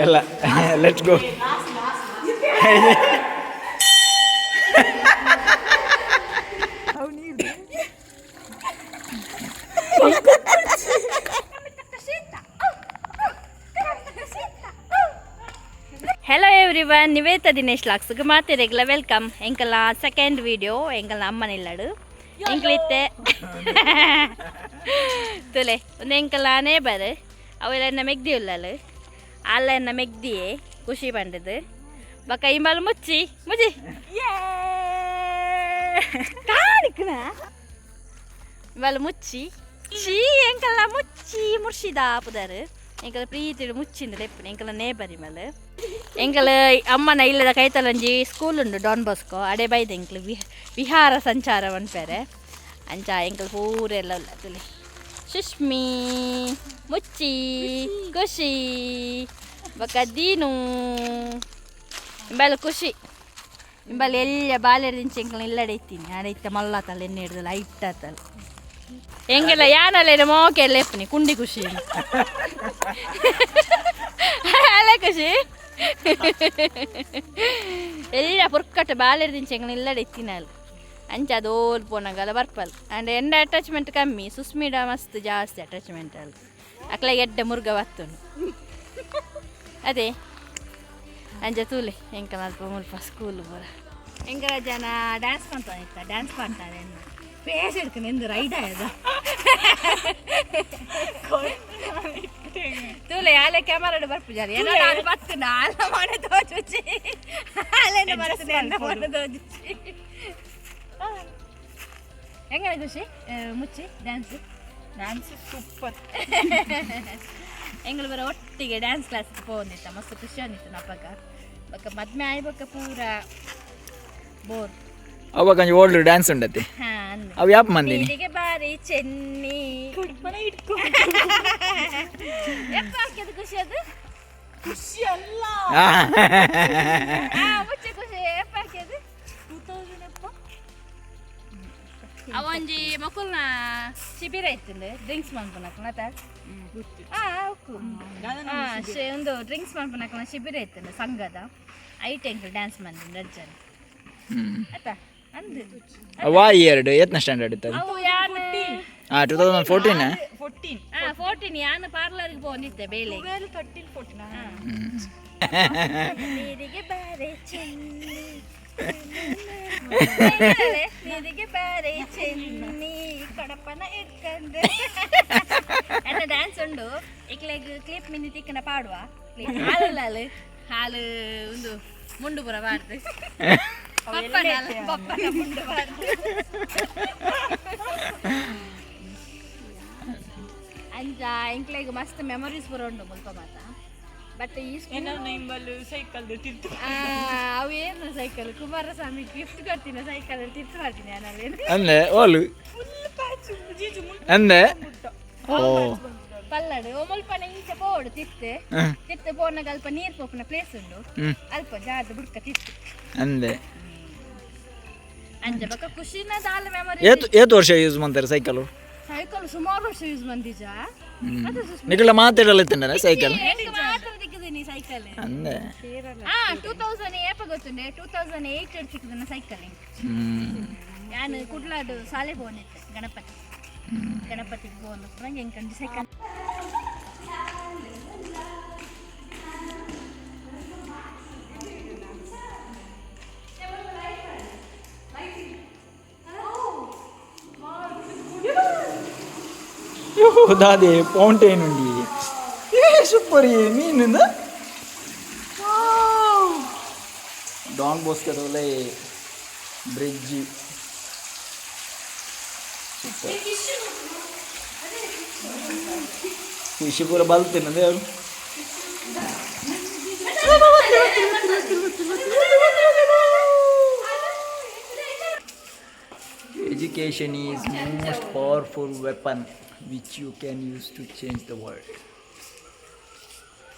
ಎಲ್ಲ let's go. Hello everyone, Nivedita Dinesh ಲಾಕ್ಸ್ಗೆ ಮಾತೆ ರೆಗ್ಯುಲರ್ ವೆಲ್ಕಮ್. ಎಂಕಲ ಸೆಕೆಂಡ್ ವಿಡಿಯೋ ಎಂಕಲ ಅಮ್ಮನಿಲ್ಲಡು ಎಂಕ್ಲಿತ್ತೆ ತುಲೆ ಒಂದು ಎಂಕಲಾನೇ ಬರು ಅವೆಲ್ಲ ಮೆಗ್ದಿ ಉಲ್ಲಲು ಅಲ್ಲ ಮೆಗ್ದಿಯೇ ಖುಷಿ ಬಂದದು ಬಕ್ಕ ಇಂಬಲ್ ಮುಚ್ಚಿ ಮುಚ್ಚಿ ಇಂಬಲ್ ಮುಚ್ಚಿ ಚೀ ಎಂಕಲ್ಲ ಮುಚ್ಚಿ ಮುರ್ಷಿದ ಪುದರ್ ಎಂಕಲ ಪ್ರೀತಿ ಮುಚ್ಚಿಂದು ಲೆಪ್ಪನ ಎಂಕಲ ನೇಬರಿ ಮೇಲೆ ಎಂಕಲ ಅಮ್ಮನ ಇಲ್ಲದ ಕೈತಲಂಜಿ ಸ್ಕೂಲ್ ಉಂಡು ಡಾನ್ ಬಾಸ್ಕೋ ಅಡೆ ಬೈದ ಎಂಕಲು ವಿಹಾರ ಸಂಚಾರ ಅನ್ಪೇರೆ ಅಂಚ ಎಂಕಲ್ ಪೂರೆಲ್ಲ ಉಲ್ಲ ತುಲಿ ಸುಷ್ಮಿ ಮುಚ್ಚಿ ಖುಷಿ ಬಕ್ಕ ದೀನು ಇಂಬಲ್ಲ ಖುಷಿ ಇಂಬಲ್ಲ ಎಲ್ಲ ಬಾಲ್ಯದಿಂಚ ಎಂಕಲ್ ಇಲ್ಲಡೆ ಇತ್ತೀನಿ ಆಡೆ ಇತ್ತ ಮಲ್ಲಾತಲ್ಲ ಎಣ್ಣೆ ಹಿಡ್ದಲ್ಲ ಇಟ್ಟತ್ತಲ್ಲ ಎಂಗೆಲ್ಲ ಯಾನಲ್ಲ ಮೋಕೆಲ್ಲ ಎಪ್ಪನಿ ಕುಂಡಿ ಖುಷಿ ಅಲ್ಲ ಖುಷಿ ಎಲ್ಲ ಪುರ್ಕಟ್ಟ ಬಾಲ್ಯದಿಂಚ ಎಂಕಲ್ ಇಲ್ಲಡೆ ಇತ್ತಿನಲ್ಲ ಅಂಚ ಅದು ಓಲ್ ಪೋನಾಗಲ್ಲ ಬರ್ಪಲ್ ಅಂಡ್ ಎಂಡ ಅಟ್ಯಾಚ್ಮೆಂಟ್ ಕಮ್ಮಿ ಸುಸ್ಮಿಡ ಮಸ್ತ್ ಜಾಸ್ತಿ ಅಟ್ಯಾಚ್ಮೆಂಟ್ ಅಲ್ಲ ಅಕ್ಲ ಎಡ್ಡ ಮುರುಗ ಬತ್ತುಂಡು ಅದೇ ಅಂಚ ತೂಲೆ ಎಂಕಲ್ ಅಲ್ಪ ಮುಲ್ಪ ಸ್ಕೂಲ್ ಬರ ಎಂಕಲ ಜನ ಡ್ಯಾನ್ಸ್ ಮಾಡ್ತಾನೆ ಇತ್ತ ಡ್ಯಾನ್ಸ್ ಮಾಡ್ತಾರೆ ಫೇಸ್ ಹಿಡ್ಕೊಂಡು ಎಂದು ರೈಡ್ ಆಯ್ದ ತೂಲೆ ಆಲೆ ಕ್ಯಾಮರಾ ಬರ್ಪುಜಾರಿ ಏನೋ ನಾನು ಬರ್ತುಂಡು ಆಲ ಮನೆ ತೋಚುಚ್ಚಿ ಆಲೆಂದು ಬರ್ತದೆ ಎಂದ ಮನೆ ತೋಚುಚ್ಚಿ ಹೆಂಗನೆ ಖುಷಿ ಮುಚ್ಚಿ ಡ್ಯಾನ್ಸ್ ಸೂಪರ್ ಎಂಗಳು ಬರೋ ಒಟ್ಟಿಗೆ ಡ್ಯಾನ್ಸ್ ಕ್ಲಾಸ್ಗೆ ಹೋಗಿತ್ತ ಮಸ್ತ್ ಖುಷಿ ಅಂದಿತ್ತು ನಪ್ಪಗ ಬಕ್ಕ ಮದ್ಮೆ ಆಯ್ಬಕ್ಕ ಪೂರ ಬೋರ್ ಅವಾಗ ಓಲ್ಡ್ ಡ್ಯಾನ್ಸ್ ಉಂಡತಿ ಅವು ಯಾಪ ಮಂದಿ ಹೀಗೆ ಬಾರಿ ಚೆನ್ನಿ ಎಪ್ಪ ಹಾಕಿದ್ದು ಖುಷಿ ಅದು ಖುಷಿ ಅಲ್ಲ ಮುಚ್ಚಿ ಖುಷಿ ಎಪ್ಪ ಹಾಕಿದ್ದು 2000 ಎಪ್ಪ ಅವೊಂಜಿ ಮಕ್ಕಳನ್ನ ಶಿಬಿರ ಇತ್ತಂದು ಡ್ರಿಂಕ್ಸ್ ಮಾಡ್ಕೊಳಕ ಒಂದು ಡ್ರಿಂಕ್ಸ್ ಮಾಡ್ಕೊಳಕ ಶಿಬಿರ ಇತ್ತಂದು ಸಂಘದ ಐಟೆಂಕ್ ಡ್ಯಾನ್ಸ್ ಮಾಡಿದ್ರು ಅಜ್ಜನ್ ಆಯ್ತಾ ಅಂದು ಅವಾ ಎರಡು ಎತ್ನ ಸ್ಟ್ಯಾಂಡರ್ಡ್ ಇತ್ತು ಅವು ಯಾನು 2014 14 ಯಾನು ಪಾರ್ಲರ್ಗೆ ಹೋಗಿದ್ದೆ ಬೇಲೆ 13 14 ನೀರಿಗೆ ಬಾರೆ ಚೆನ್ನಿ ನೀರಿಗೆ ಬಾರೆ ಚೆನ್ನಿ ಕಡಪನ ಇಟ್ಕಂಡು ಎಂತ ಡ್ಯಾನ್ಸ್ ಉಂಡು ಇಕ್ಲೆಗ್ ಕ್ಲಿಪ್ ಮಿನಿ ತಿಕ್ಕನ ಪಾಡುವ ಹಾಲು ಹಾಲು ಒಂದು ಮುಂಡು ಪುರ ಬಾರ್ದು ಪಪ್ಪನ ಮುಂಡು ಬಾರ್ದು ಅಂಚ ಇಂಕ್ಲೆಗ್ ಮಸ್ತ್ ಮೆಮೊರೀಸ್ ಪುರ ಉಂಡು ಮುಲ್ಪ ಮಾತ ಬಟ್ ಈ ಸೈಕಲ್ ಅವು ಏನು ಸೈಕಲ್ ಕುಮಾರಸ್ವಾಮಿ ಗಿಫ್ಟ್ ಕೊಡ್ತೀನಿ ಸೈಕಲ್ ತಿರ್ತು ಮಾಡ್ತೀನಿ ಅಂದೆ ಓಲು ಅಂದೆ ಪಲ್ಲಡು ಮುಲ್ಪನ ಈಚೆ ಪೋಡು ತಿರ್ತು ಪೋನಾಗ ಅಲ್ಪ ನೀರು ಪೋಪನ ಪ್ಲೇಸ್ ಉಂಡು ಅಲ್ಪ ಜಾರ್ದು ಬುಡ್ಕ ತಿರ್ತು ಅಂದೆ ಅಂಜ ಬಕ್ಕ ಖುಷಿನ ದಾಲ ಮೆಮೊರಿ ಏತು ವರ್ಷ ಯೂಸ್ ಮಾಡ್ತಾರೆ ಸೈಕಲ್ ಸುಮಾರು ವರ್ಷ ಯೂಸ್ ಮಂದಿಜ ನಿಕಲ ಮಾತಾಡಲ್ಲ ಸೈಕಲ್ ಸೈಕಲ್ ಅಂದೆ 2000 ಏಪ ಗೊತ್ತುಂಡೆ 2008 ಸಿಕ್ಕಿದ ಸೈಕಲ್ ನಾನು ಕುಡ್ಲಾಡು ಸಾಲೆ ಹೋಗಿದ್ದೆ ಗಣಪತಿಗೆ ಹೋಗಿ ನಂಗೆ ಹೆಂಗೆ ಕಂಡು ಸೈಕಲ್ దాది ఫౌంటైన్ ఉంది సూపర్ ಮೀನಿಂದ ಡಾನ್ ಬೋಸ್ಕದೊಲೆ ಬ್ರಿಡ್ಜ್ ಫಿಶ್ ಪೂರ ಬಲ್ತಿನದೆ ಅವರು Education is most powerful weapon which you can use to change the world.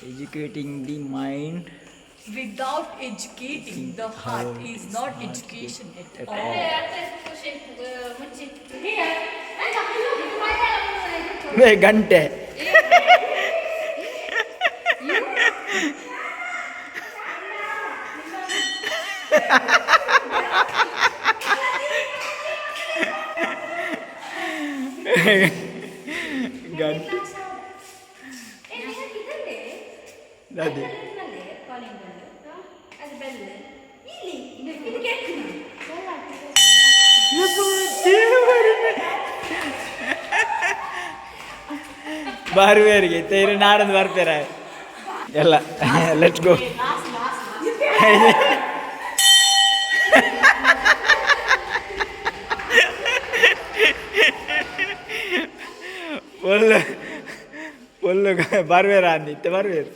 Educating the mind without educating the heart is not education at all. ಗಂಟೆ ಅದೇ ಬರುವೇರಿಗೆ ತೇರು ನಾಡೊಂದು ಬರ್ಪೇರ ಎಲ್ಲ let's ಗೋ ಒಳ್ಳೆ ಒಳ್ಳೆ ಬರುವೇರ ಅಂದಿತ್ತೆ ಬರುವೇರು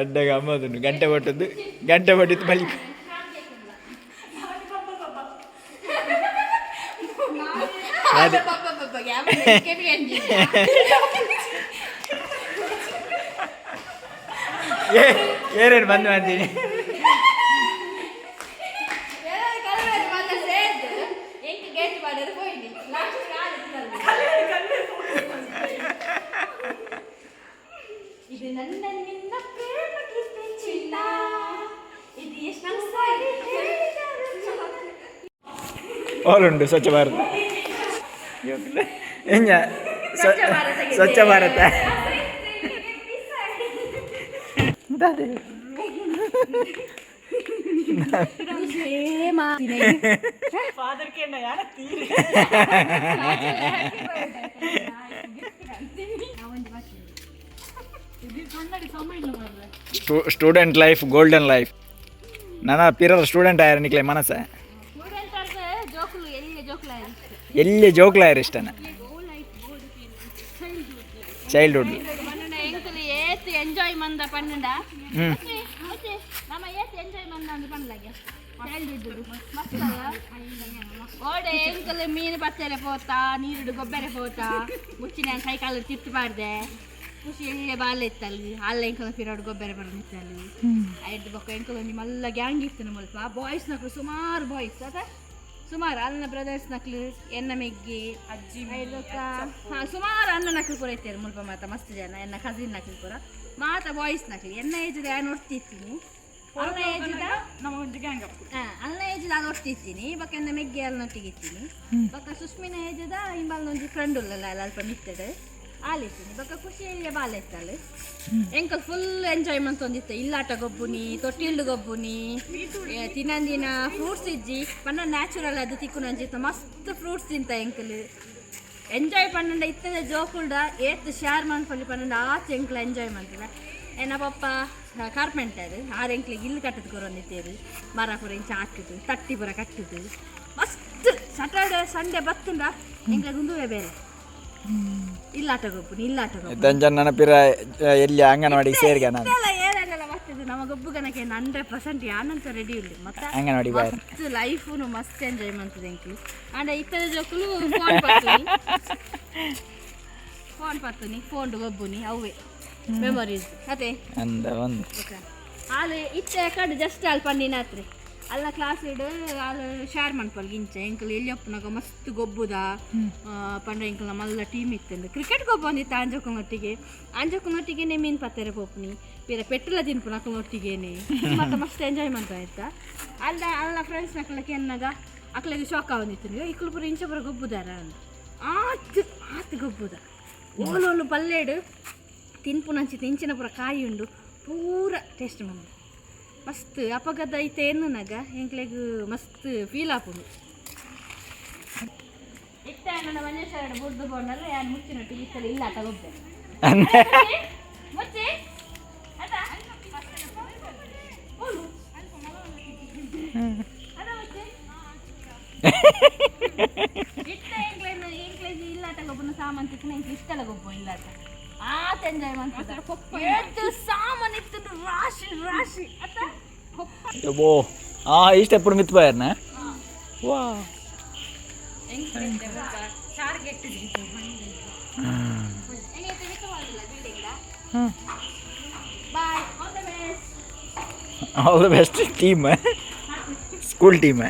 ಎಡ್ಡ ಗಮ್ಮತ್ತುಂಟು ಗಂಟೆ ಪಟ್ಟಿದ್ದು ಬಲಿ ಅದೇ ಏನೇನು ಬಂದು ಮಾಡ್ತೀನಿ ಓಲುಂಡು Swachh Bharat Swachh Bharat student life golden life ನನ್ನ ಪಿರರ್ ಸ್ಟೂಡೆಂಟ್ ಆಯ್ರ ನಿಕ್ಲೆ ಮನಸ್ಸ ಎಲ್ಲಿ ಜೋಕ್ಲಾಯರ್ ಇಷ್ಟನ ಚೈಲ್ಡ್ಹುಡ್ ಎಂಜಾಯ್ ಮಂದ ಪನ್ನಡ ನಮ್ಮ ಏತ್ ಎಂಜಾಯ್ ಮಂದ ಅಂದ್ರೆ ಪನ್ನಲಾಗೆ ಓಡೆ ಎಂಕಲ್ ಮೀನು ಬತ್ತಲೆ ಪೋತಾ ನೀರುಡು ಗೊಬ್ಬರ ಪೋತಾ ಮುಚ್ಚಿನ ಕೈ ಕಾಲು ತಿತ್ತು ಬಾರ್ದೆ ಖುಷಿ ಎಳ್ಳೆ ಬಾಲ್ಯ ಇತ್ತಲ್ಲಿ ಅಲ್ಲ ಎಂಕಲ್ ಪಿರೋಡು ಗೊಬ್ಬರ ಬರ್ದಿತ್ತಲ್ಲಿ ಐದು ಬೊಕ್ಕ ಎಂಕಲ್ ಒಂದು ಮಲ್ಲ ಗ್ಯಾಂಗ್ ಇತ್ತು ನಮ್ಮಲ್ಪ ಬಾಯ್ಸ್ ನಕ್ಳು ಸುಮಾರು ಬಾಯ್ಸ್ ಅದ ಸುಮಾರು ಅನ್ನ ಬ್ರದರ್ಸ್ ನಕ್ಲು ಎನ್ನ ಮೆಗ್ಗಿ ಅಜ್ಜಿ ಸುಮಾರು ಅನ್ನ ನಕ್ಲು ಕೂಡ ಇರ್ತಾರೆ ಮುಲ್ಪ ಮಾತ ಮಸ್ತ್ ಜನ ಎನ್ನ ಕಸಿನ್ ನಕ್ಲು ಕೂಡ ಮಾತ ಬಾಯ್ಸ್ ನಕ್ಲಿ ಎನ್ನ ಏಜ್ದ ನಾನು ನೋಡ್ತಿರ್ತೀನಿ ಅನ್ನ ಏಜ್ದ ಅನ್ನ ಏಜ್ದ ನಾನು ನೋಡ್ತಿರ್ತೀನಿ ಬಕ್ಕ ಎನ್ನ ಮೆಗ್ಗಿ ಅಲ್ಲಿ ನೊಟ್ಟಿಗಿರ್ತೀನಿ ಬಕ್ಕ ಸುಸ್ಮಿನ ಏಜ್ದ ಹಿಂಬಲ್ ಒಂದು ಫ್ರೆಂಡ್ ಉಳ್ಳಲ್ಲ ಅಲ್ಪ ಮಿತ್ತಡೆ ಆಲಿರ್ತೀನಿ ಬಕ್ಕ ಖುಷಿಯಲ್ಲಿ ಬಾಲ್ ಇತ್ತಲ್ಲ ಎಂಕಲ್ ಫುಲ್ ಎಂಜಾಯ್ಮೆಂಟ್ ಒಂದಿತ್ತು ಇಲ್ಲಾಟ ಗೊಬ್ಬುನಿ ತೊಟ್ಟಿಲ್ಡು ಗೊಬ್ಬುನಿ ತಿನ್ನಂದಿನ ಫ್ರೂಟ್ಸ್ ಇಜ್ಜಿ ಪನ್ನ ನ್ಯಾಚುರಲ್ ಅದು ತಿಕ್ಕುನಂಜಿತ್ತು ಮಸ್ತ್ ಫ್ರೂಟ್ಸ್ ತಿಂತ ಎಂಕಲ್ ಎಂಜಾಯ್ ಪನ್ನಂಡ ಇತ್ತದ ಜೋಕುಲ್ಡ ಏತ್ ಶೇರ್ ಮಾಡ್ಕೊಳ್ಳಿ ಪನ್ನಂಡ ಆಚೆ ಎಂಕ್ಲ ಎಂಜಾಯ್ ಮಾಡ್ತಿಲ್ಲ ಎನ್ನ ಪಪ್ಪ ಕಾರ್ಪೆಂಟರ್ ಆರು ಎಂಕ್ಲಿಗೆ ಇಲ್ಲಿ ಕಟ್ಟದು ಕೊರೊಂದಿತ್ತೇರು ಮರ ಪೂರ ಇಂಚ ಹಾಕಿದ್ದು ತಟ್ಟಿ ಪೂರ ಕಟ್ಟಿದ್ದು ಮಸ್ತ್ ಸ್ಯಾಟರ್ಡೆ ಸಂಡೇ ಬತ್ತುಂಡ ಎಂಕ್ಲಿಗೆ ಉಂದುವೆ ಬೇರೆ ಇಲ್ಲಾಟ ಗೊಬ್ಬು ನೆನಪಿರ ಎಲ್ಲಿ ಅಂಗನವಾಡಿ ಸೇರ್ಗ ಏನೆಲ್ಲ ಬರ್ತದೆ ನಮ್ಮ ಗೊಬ್ಬುಗನಕ್ಕೆ 100% ಯಾನಂತ ರೆಡಿ ಇಲ್ಲ ಮತ್ತೆ ಅಂಗನವಾಡಿ ಮಸ್ತ್ ಲೈಫು ಮಸ್ತ್ ಎಂಜಾಯ್ ಮಾಡ್ತದೆ ಎಂಕಿ ಅಂಡ ಇತ್ತದ ಜೋಕುಲು ಫೋನ್ ಪತ್ತುನಿ ಫೋನ್ ಗೊಬ್ಬುನಿ ಅವೇ ಮೆಮೊರೀಸ್ ಅದೇ ಅಂದ ಒಂದು ಅಲ್ಲಿ ಇತ್ತೆ ಕಡೆ ಜಸ್ಟ್ ಅಲ್ಲಿ ಪಂಡಿನ ಹತ್ರ ಅಲ್ಲ ಕ್ಲಾಸ್ ಇಡು ಅಲ್ಲಿ ಶೇರ್ ಮಾಡ್ಪಲ್ಗೆ ಇಂಚ ಎಂಕಲ್ ಎಲ್ಲಿಯಪ್ಪನಾಗ ಮಸ್ತ್ ಗೊಬ್ಬುದ ಪಂಡ ಎಂಕಲ್ನ ಮಲ್ಲ ಟೀಮ್ ಇತ್ತಂದು ಕ್ರಿಕೆಟ್ ಗೊಬ್ಬ ಬಂದಿತ್ತು ಆಂಜಕ್ಕನೊಟ್ಟಿಗೆ ಮೀನು ಪತ್ತೆರೆ ಪೋಪ್ನಿ ಬೇರೆ ಪೆಟ್ರೋಲ ತಿನ್ಪು ನಕ್ಕನೊಟ್ಟಿಗೇನೆ ಮತ್ತೆ ಮಸ್ತ್ ಎಂಜಾಯ್ ಮಾಡ್ತಾ ಇತ್ತ ಅಲ್ಲ ಫ್ರೆಂಡ್ಸ್ ನಕ್ಕಲಕ್ಕೆ ಎನ್ನಾಗ ಅಕ್ಳಿಗೆ ಶಾಕ್ ಬಂದಿತ್ತು ಇಕ್ಳು ಪುರ ಇಂಚ ಪುರ ಗೊಬ್ಬುದಾರ ಆತು ಗೊಬ್ಬುದ ಓಲು ಪಲ್ಲೇಡು ತಿನ್ಪು ನಂಚಿತ್ತು ಇಂಚಿನ ಪುರ ಕಾಯಿ ಉಂಡು ಪೂರ ಟೇಸ್ಟ್ ಬಂದು ಮಸ್ತ್ ಅಪಘಾತ ಐತೆ ಏನು ನಗ ಎಂಕ್ಲೆಗ್ ಮಸ್ತ್ ಫೀಲ್ ಆಪುಂಡು ಇತ್ತ ನನ್ನ ಮಂಜೇಶ್ವರ ಬುಡ್ದು ಬೋಂಡಲ್ಲ ಯಾರು ಮುಚ್ಚಿನೊಟ್ಟಿಗೆ ಇತ್ತಲ್ಲ ಇಲ್ಲ ತಗೊಬ್ಬೆ ಮುಚ್ಚಿ ಇತ್ತ ಎಂಕ್ಲೆಗ್ ಇಲ್ಲ ತಗೊಬ್ಬನ ಸಾಮಾನು ತಿಕ್ಕ ಎಂಕ್ಲೆ ಇಷ್ಟಲ್ಲ ಗೊಬ್ಬ ಇಲ್ಲ ಆತ ಎಂಜಾಯ್ ಮಾಡ್ತಾರೆ ಎಷ್ಟು ಸಾಮಾನು ಇತ್ತು ರಾಶಿ ರಾಶಿ ಓ ಇಷ್ಟ ಎప్పుడు ಮಿತ್ಬಾಯರ್ನ ವಾ all the best team school team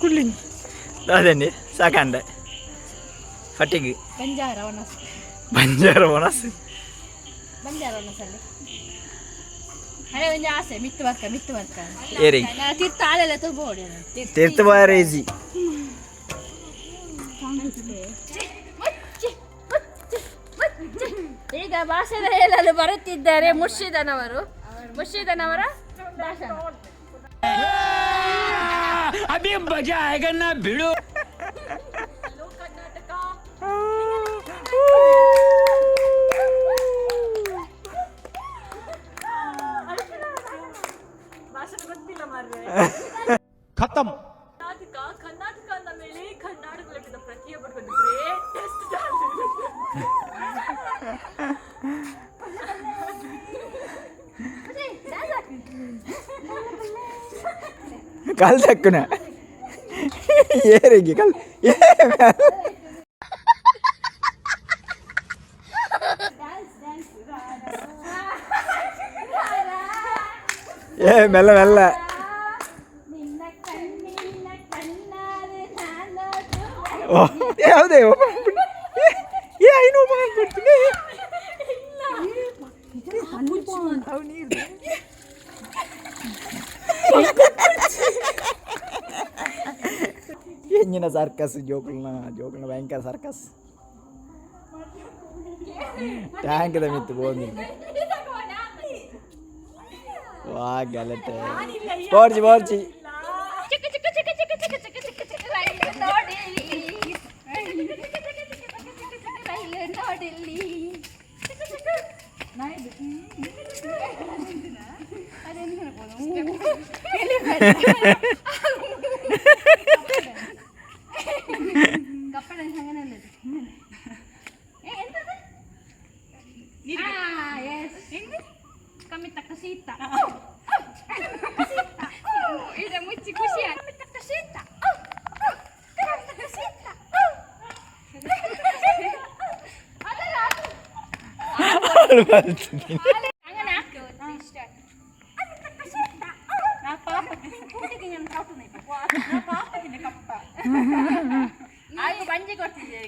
ಕುಳ್ಳಿಂಗ್ ಅದೇಂಡಿ ಸಾಕಂಡೆ ಫಟ್ಟಿಗೆ ಬಂಜಾರ ಒಣಸು ಅಲ್ಲಿ ಅದೇ ಒಂದು ಆಸೆ ಮಿತ್ತು ಬರ್ಕ ಏರಿ ತೀರ್ಥ ಆಲೆಲ್ಲ ತಗೋಡಿ ತೀರ್ಥ ಬಾರ ಈಜಿ ಈಗ ಭಾಷಣ ಹೇಳಲು ಬರುತ್ತಿದ್ದಾರೆ ಮುರ್ಷಿದನವರು. ಮುರ್ಷಿದನವರ ಭಾಷಣ. ಅಭಿ ಮಜಾ ಆಯೇಗಾ ನಾ ಬಿಡು. ಭಾಷಣ ಗೊತ್ತಿಲ್ಲ ಮಾರ್ರೆ. ಖತಮ್. ಕರ್ನಾಟಕ ಅಂದ ಮೇಲೆ ಕರ್ನಾಟಕದ ಪ್ರತಿಯೊಬ್ಬರಿಗೂ ಗ್ರೇಟೆಸ್ಟ್ ಕಾಲ್ ತಕ್ಕುನ ಏರಿಗೆ ಕಾಲ್ ಏ ಮೆಲ್ಲ ಮೆಲ್ಲ. ಯಾವುದೇ ಏನು ಮಾಡ್ಬಿಡ್ತೀನಿ ಎಂಜಿನ ಸರ್ಕಸ್ ಜೋಕುಲ್ನ ಭಯಂಕರ ಸರ್ಕಸ್. ಟ್ಯಾಂಕದ ಮಿತ್ತು ಬೋಂದಿ ವಾ ಗಲಟೆ ಬೋರ್ಚಿ ಬೋರ್ಚಿ. ಕಮ್ಮಿ ತಕ್ಕ ಸೀತ ಇದು ಮುಚ್ಚಿ ಖುಷಿ ಕಮ್ಮಿ ತಕ್ಕ ಸೀತ ಬಂಜಿ ಕೊಡ್ತಿದ್ದೆ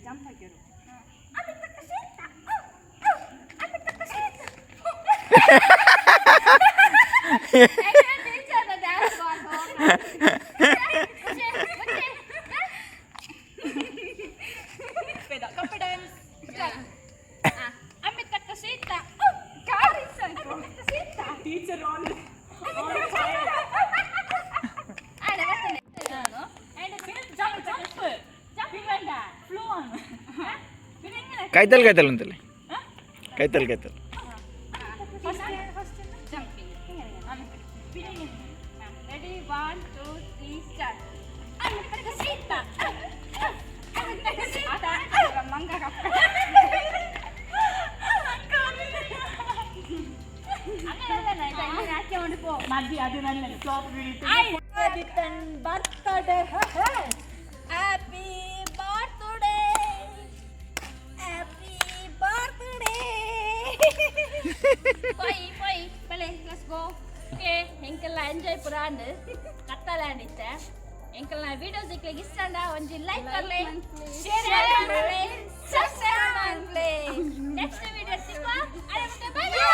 ಜಂಪ್ ಹಾಕಿರು. ಟೀಚರ್ ಆನ್ ಕೈತಲ್ ಕೈತಲ್ ಅಂತಲ್ಲ ಕೈತಲ್ ಕೈತಲ್. Ready 1 2 3 start. ಮಂಗ ಮದ್ದಿ ಅದು ನನ್ನ top birthday happy birthday happy birthday. ಪೊಯ್ ಪೊಯ್ ಬಲೆ ಲೆಟ್ಸ್ ಗೋ. ಓಕೆ ಎಂಕಲ್ಲ ಎಂಜಾಯ್ ಪುರಾಂಡ್ ಕತ್ತಲಾಂಡ್ ಇತ್ತೆ ಎಂಕಲ್ಲ ವಿಡಿಯೋ ಸಿಕ್ಲಿಗೆ ಇಷ್ಟಂಡ ಒಂಜಿ ಲೈಕ್ ಕೊರ್ಲೆ ಶೇರ್ ಮಾಡ್ಲೆ ಸಬ್ಸ್ಕ್ರೈಬ್ ಮಾಡ್ಲೆ. ನೆಕ್ಸ್ಟ್ ವಿಡಿಯೋ ಸಿಕ್ಕುವ. Bye by.